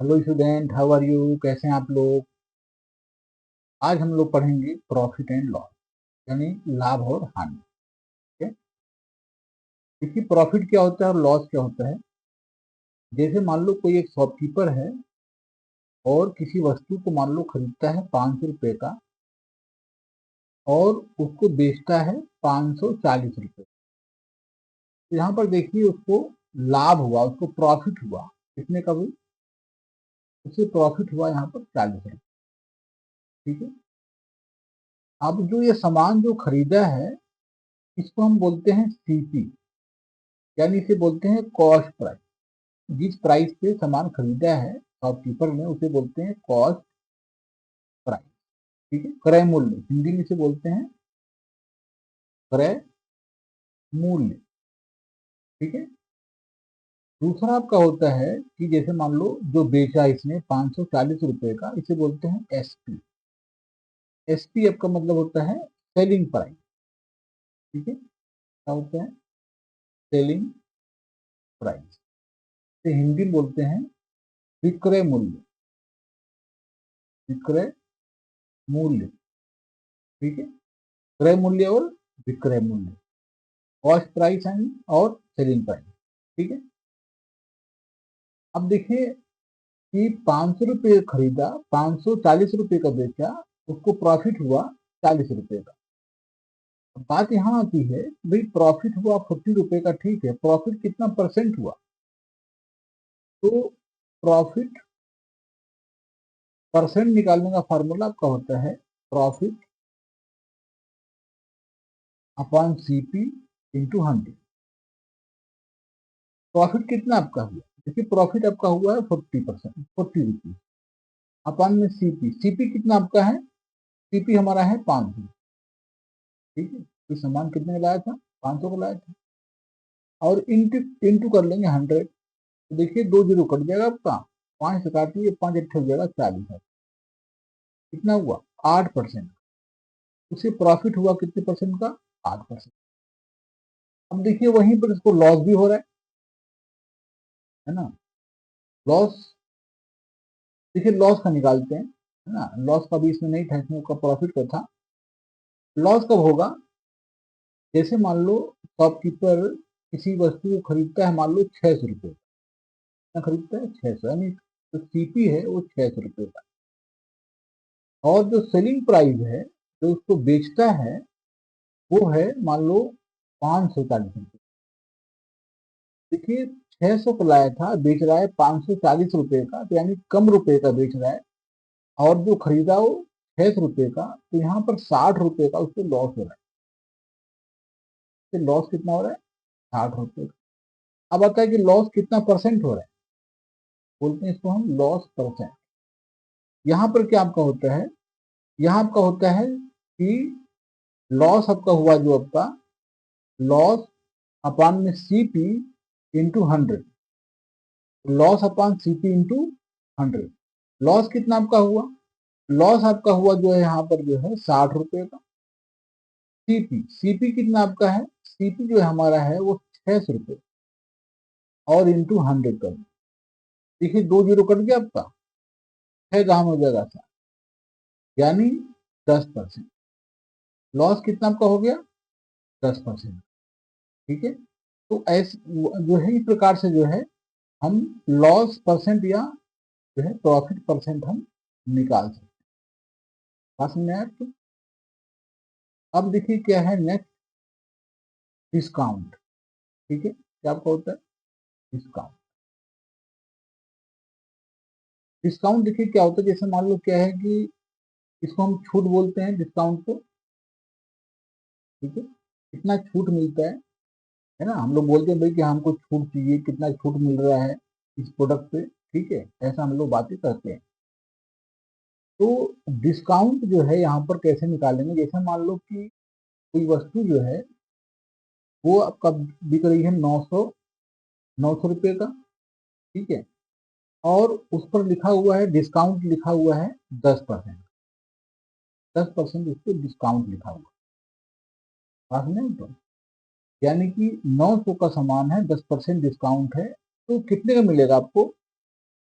Hello student, how are you? कैसे हैं आप लोग? आज हम लोग पढ़ेंगे प्रॉफिट एंड लॉस, यानी लाभ और हानि। ठीक है। देखिए, प्रॉफिट क्या होता है और लॉस क्या होता है। जैसे मान लो कोई एक शॉपकीपर है और किसी वस्तु को मान लो खरीदता है 500 रुपये का और उसको बेचता है 540 रुपये। तो यहाँ पर देखिए उसको लाभ हुआ, उसको प्रॉफिट हुआ। कितने का भी उससे प्रॉफिट हुआ यहाँ पर 40 रुपये। ठीक है। अब जो ये सामान जो खरीदा है इसको हम बोलते हैं सीपी, यानी इसे बोलते हैं कॉस्ट प्राइस। जिस प्राइस पे सामान खरीदा है शॉपकीपर ने उसे बोलते हैं कॉस्ट प्राइस। ठीक है। क्रय मूल्य हिंदी में इसे बोलते हैं क्रय मूल्य। ठीक है। दूसरा आपका होता है कि जैसे मान लो जो बेचा इसने 540 रुपये का, इसे बोलते हैं एसपी। एसपी आपका मतलब होता है सेलिंग प्राइस। ठीक है। क्या होता है? Selling price. तो हिंदी में बोलते हैं विक्रय मूल्य। विक्रय मूल्य। ठीक है। क्रय मूल्य और विक्रय मूल्य, कॉस्ट प्राइस एंड और सेलिंग प्राइस। ठीक है। अब देखिए कि 500 रुपये खरीदा, 540 रुपये का बेचा, उसको प्रॉफिट हुआ 40 रुपये का। अब बात यहाँ आती है भाई, प्रॉफिट हुआ 40 रुपये का, ठीक है, प्रॉफिट कितना परसेंट हुआ? तो प्रॉफिट परसेंट निकालने का फार्मूला आपका होता है profit upon CP into 100। Profit कितना आपका हुआ? देखिए प्रॉफिट आपका हुआ है 40%, 40 रुपीज अपॉन में सीपी। सीपी कितना आपका है? सीपी हमारा है 500। ठीक है। तो सामान कितने का लाया था? 500 का लाया था। और इंटू इंटू कर लेंगे 100। तो देखिए 2 जीरो कट जाएगा आपका, 5 से काटिए, 5 अट्ठे हो जाएगा 40 है। कितना हुआ? 8%। उसे प्रॉफिट हुआ कितने परसेंट का? 8%। अब देखिए वहीं पर इसको लॉस भी हो रहा है ना। लॉस, देखिए लॉस का निकालते हैं, है ना। लॉस का भी इसमें नहीं था, इसमें का प्रॉफिट का था। लॉस कब होगा? जैसे मान लो शॉपकीपर किसी वस्तु को खरीदता है, मान लो 600 रुपये का खरीदता है, 600, यानी जो सीपी है वो 600 रुपये का। और जो सेलिंग प्राइस है, जो उसको बेचता है, वो है मान लो 540 रुपये। देखिए 600 का लाया था, बेच रहा है 540 रुपये का, तो यानी कम रुपए का बेच रहा है। और जो खरीदा वो 600 रुपये का, तो यहाँ पर 60 रुपये का उसको लॉस हो रहा है। तो लॉस कितना हो रहा है? 60 रुपये का। अब आता है कि लॉस कितना परसेंट हो रहा है, बोलते हैं इसको हम लॉस परसेंट। यहाँ पर क्या आपका होता है? यहाँ आपका होता है कि लॉस आपका हुआ, जो आपका लॉस अपॉन में CP into 100। Loss upon CP into 100। Loss कितना आपका हुआ? लॉस आपका हुआ जो है यहाँ पर जो है 60 रुपये का। सीपी सीपी कितना आपका है? सीपी जो है हमारा है वो 600 रुपये और इंटू 100 कर। देखिए 2 जीरो कट गया आपका, 6 हो जाएगा 7, यानी 10%। लॉस कितना आपका हो गया? 10%। ठीक है। तो ऐसे जो है इस प्रकार से जो है हम लॉस परसेंट या जो है प्रॉफिट परसेंट हम निकाल सकते हैं। बात समझ में आया आपको? अब देखिए क्या है नेक्स्ट, डिस्काउंट। ठीक है। क्या आपका होता है? डिस्काउंट। डिस्काउंट देखिए क्या होता है, जैसे मान लो क्या है कि इसको हम छूट बोलते हैं, डिस्काउंट को। ठीक है। कितना छूट मिलता है ना। हम लोग बोलते हैं भाई कि हमको छूट चाहिए, कितना छूट मिल रहा है इस प्रोडक्ट पे। ठीक है। ऐसा हम लोग बातें करते हैं। तो डिस्काउंट जो है यहाँ पर कैसे निकालेंगे? जैसे मान लो कि कोई वस्तु जो है वो आपका बिक रही है 900 रुपये का। ठीक है। और उस पर लिखा हुआ है, डिस्काउंट लिखा हुआ है 10%। 10% उस पर डिस्काउंट लिखा हुआ है। बात नहीं तो, यानी कि 900 का सामान है, 10% डिस्काउंट है, तो कितने का मिलेगा आपको?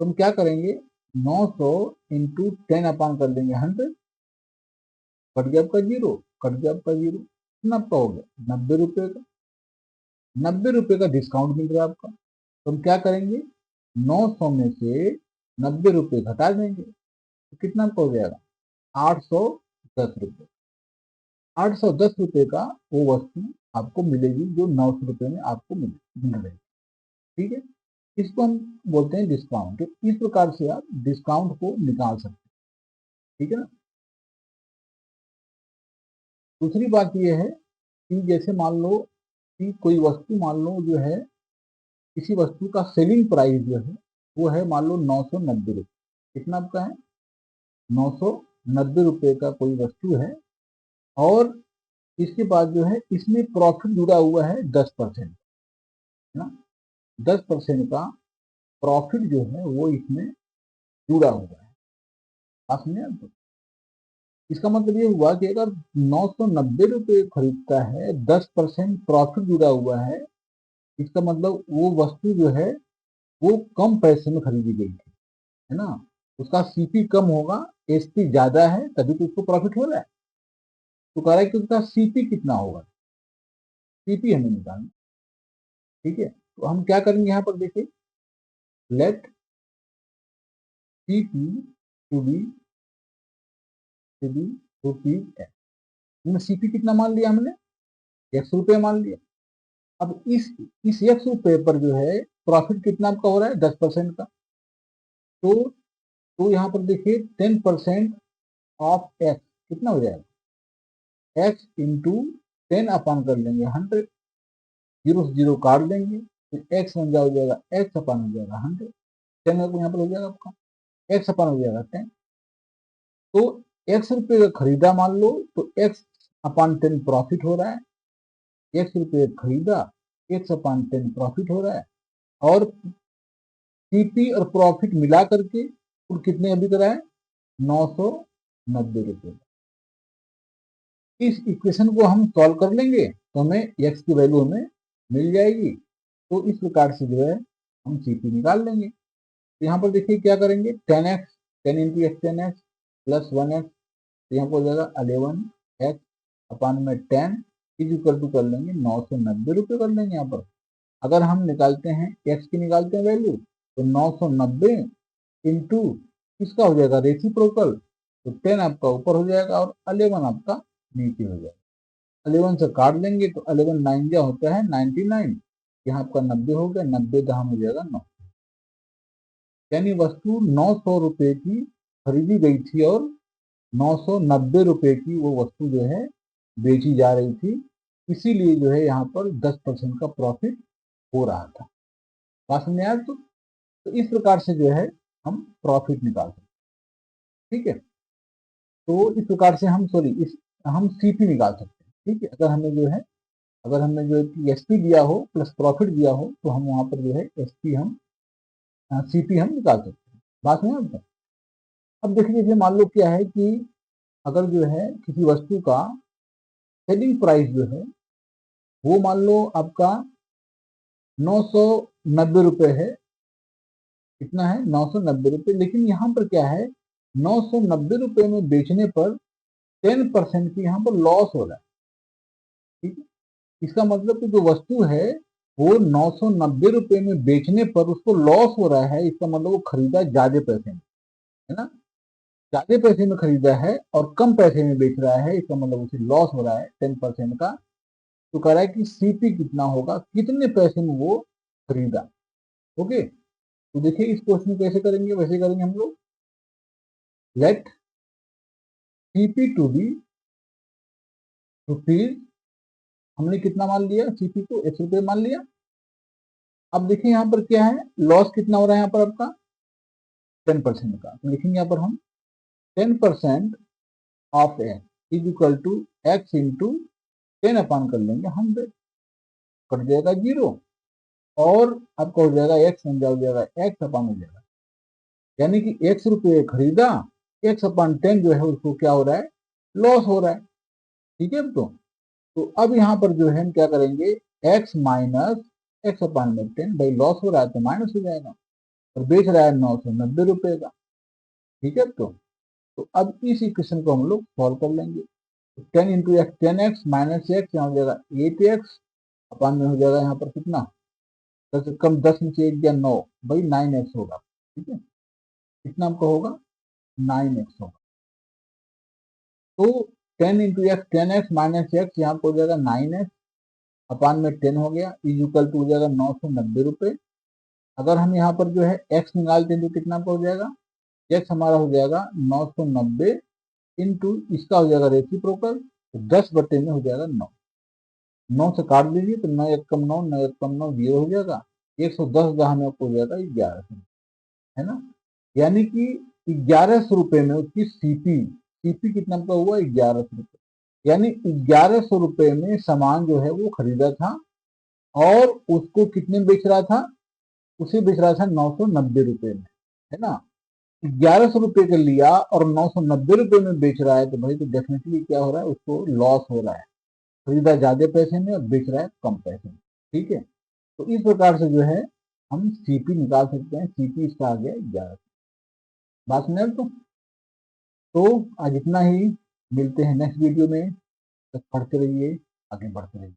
तो हम क्या करेंगे, 900 इंटू 10 अपान कर देंगे 100, कट गया आपका जीरो, कट गया आपका जीरो, कितना आपका हो गया 90 रुपए का। 90 रुपए का डिस्काउंट मिल रहा है आपका, तो हम क्या करेंगे, 900 में से 90 रुपए घटा देंगे, तो कितना आपका हो जाएगा 810 रुपए। 810 रुपए का वो वस्तु आपको मिलेगी जो 900 रुपए में आपको मिल रही है। ठीक है, इसको हम बोलते हैं डिस्काउंट। तो इस प्रकार से आप डिस्काउंट को निकाल सकते हैं। ठीक है ना। दूसरी बात यह है कि जैसे मान लो कि कोई वस्तु मान लो जो है, किसी वस्तु का सेलिंग प्राइस जो है वो है मान लो 990 रुपये। कितना आपका है 990 रुपये का कोई वस्तु है, और इसके बाद जो है इसमें प्रॉफिट जुड़ा हुआ है 10%, है ना। 10% का प्रॉफिट जो है वो इसमें जुड़ा हुआ है। आप समझे आपको, इसका मतलब ये हुआ कि अगर 990 रुपये खरीदता है, 10% प्रॉफिट जुड़ा हुआ है, इसका मतलब वो वस्तु जो है वो कम पैसे में खरीदी गई थी, है ना। उसका सीपी कम होगा, एसपी ज्यादा है, तभी तो उसको प्रॉफिट हो रहा है। तो कह रहा है कि उसका सीपी कितना होगा, सीपी हमें निकालना। ठीक है, तो हम क्या करेंगे यहाँ पर देखिए, let CP to be rupees x. CP कितना मान लिया हमने, 100 रुपये मान लिया। अब इस 100 रुपये पर जो है प्रॉफिट कितना आपका हो रहा है 10% का। तो यहाँ पर देखिए 10% ऑफ एक्स कितना हो जाएगा, एक्स इंटू 10 अपान कर लेंगे 100, जीरो से जीरो काट देंगे, तो एक्स बन हो जाएगा एक्स अपान हो जाएगा 100, 10 यहाँ पर हो जाएगा आपका एक्स अपान हो जाएगा 10। तो x रुपये का खरीदा मान लो, तो x अपान 10 प्रॉफिट हो रहा है, x रुपये खरीदा, x अपान 10 प्रॉफिट हो रहा है, और सीपी और प्रॉफिट मिला करके कुल कितने अभी कराए 990 रुपये। इस इक्वेशन को हम सॉल्व कर लेंगे तो हमें x की वैल्यू हमें मिल जाएगी। तो इस प्रकार से जो है हम सीपी निकाल लेंगे। तो यहाँ पर देखिए क्या करेंगे, 10x 10 into x 10x plus 1x, तो यहाँ पर हो जाएगा 11x अपान में 10 इज इक्वल टू कर लेंगे 990 रुपये कर लेंगे। यहाँ पर अगर हम निकालते हैं x की निकालते हैं वैल्यू, तो 990 इंटू इसका हो जाएगा रेसिप्रोकल, तो 10 आपका ऊपर हो जाएगा और 11 आपका नीचे हो जाएगा। 11 से काट लेंगे तो 11 9 जा होता है 99, यहाँ आपका 90 हो गया, 90 दहाम हो जाएगा 9। यानी वस्तु 900 रुपये की खरीदी गई थी और 990 रुपये की वो वस्तु जो है बेची जा रही थी, इसीलिए जो है यहाँ पर 10% का प्रॉफिट हो रहा था। बात समझ आया। तो इस प्रकार से जो है हम प्रॉफिट निकाल सकते हैं। ठीक है, तो इस प्रकार से हम सीपी निकाल सकते हैं। ठीक है, अगर हमें जो है एसपी दिया हो प्लस प्रॉफिट दिया हो, तो हम वहां पर जो है सीपी हम निकाल सकते हैं। बात नहीं आपका। अब देखिए, जैसे मान लो क्या है कि अगर जो है किसी वस्तु का सेलिंग प्राइस जो है वो मान लो आपका 990 रुपये है। कितना है 990 रुपये, लेकिन यहाँ पर क्या है 990 रुपये में बेचने पर 10% की यहाँ पर लॉस हो रहा है। ठीक है, इसका मतलब कि जो वस्तु है वो 990 रुपये में बेचने पर उसको लॉस हो रहा है, इसका मतलब वो खरीदा ज्यादा पैसे में, है ना। ज्यादा पैसे में खरीदा है और कम पैसे में बेच रहा है, इसका मतलब उसे लॉस हो रहा है 10% का। तो कह रहा है कि सीपी कितना होगा, कितने पैसे में वो खरीदा। ओके, तो देखिए इस क्वेश्चन कैसे करेंगे, वैसे करेंगे हम लोग। Let CP to be rupees, हमने कितना मान लिया सीपी को 100 रुपये मान लिया। अब देखिए यहाँ पर क्या है, लॉस कितना हो रहा है यहाँ पर आपका 10% का, तो लिखेंगे यहाँ पर हम 10% of x is equal to x into 10 upon कर लेंगे 100, कट जाएगा जीरो, और आपका हो जाएगा एक्स बन जाएगा एक्स अपान हो जाएगा, यानी कि 100 रुपये खरीदा, एक्स अपान 10 जो है उसको क्या हो रहा है लॉस हो रहा है। ठीक है, तो अब यहाँ पर जो है हम क्या करेंगे, एक्स माइनस एक्स अपान में 10, भाई लॉस हो रहा है तो माइनस हो जाएगा, और बेच रहा है 990 का। ठीक है, तो अब इस इक्वेशन को हम लोग सॉल्व कर लेंगे। 10 into x 10x minus x, यहाँ हो जाएगा 8x, अपान में हो जाएगा यहाँ पर कितना, 10 से कम, 10 में से 1 गया 9, भाई 9x होगा। ठीक है, कितना आपका होगा, 9x होगा। तो 10 into x 10x minus x, यहाँ पर हो जाएगा 9x, अपान में 10 हो गया, इज इक्वल टू हो जाएगा 990 रुपये। अगर हम यहाँ पर जो है x निकालते हैं तो कितना आपका हो जाएगा, x हमारा हो जाएगा 990 इंटू इसका हो जाएगा रेसिप्रोकल, तो 10 में हो जाएगा 9, 9 से काट दीजिए तो 9 एक कम 9, 9 एक कम 9, 0 हो जाएगा। 110 जहाँ में आपको हो जाएगा 1100, है ना। यानी कि 1100 रुपये में उसकी सीपी कितना का हुआ, 1100 रुपये। यानी 1100 रुपये में सामान जो है वो खरीदा था, और उसको कितने में बेच रहा था, उसे बेच रहा था 990 रुपये में, है ना। 1100 रुपये का लिया और 990 रुपये में बेच रहा है, तो भाई तो डेफिनेटली क्या हो रहा है, उसको लॉस हो रहा है। खरीदा ज्यादा पैसे में और बेच रहा है कम पैसे में। ठीक है, तो इस प्रकार से जो है हम सीपी निकाल सकते हैं। सीपी इसका आ गया 11। बात सुने तो आज इतना ही, मिलते हैं नेक्स्ट वीडियो में। तक पढ़ते रहिए, आगे बढ़ते रहिए।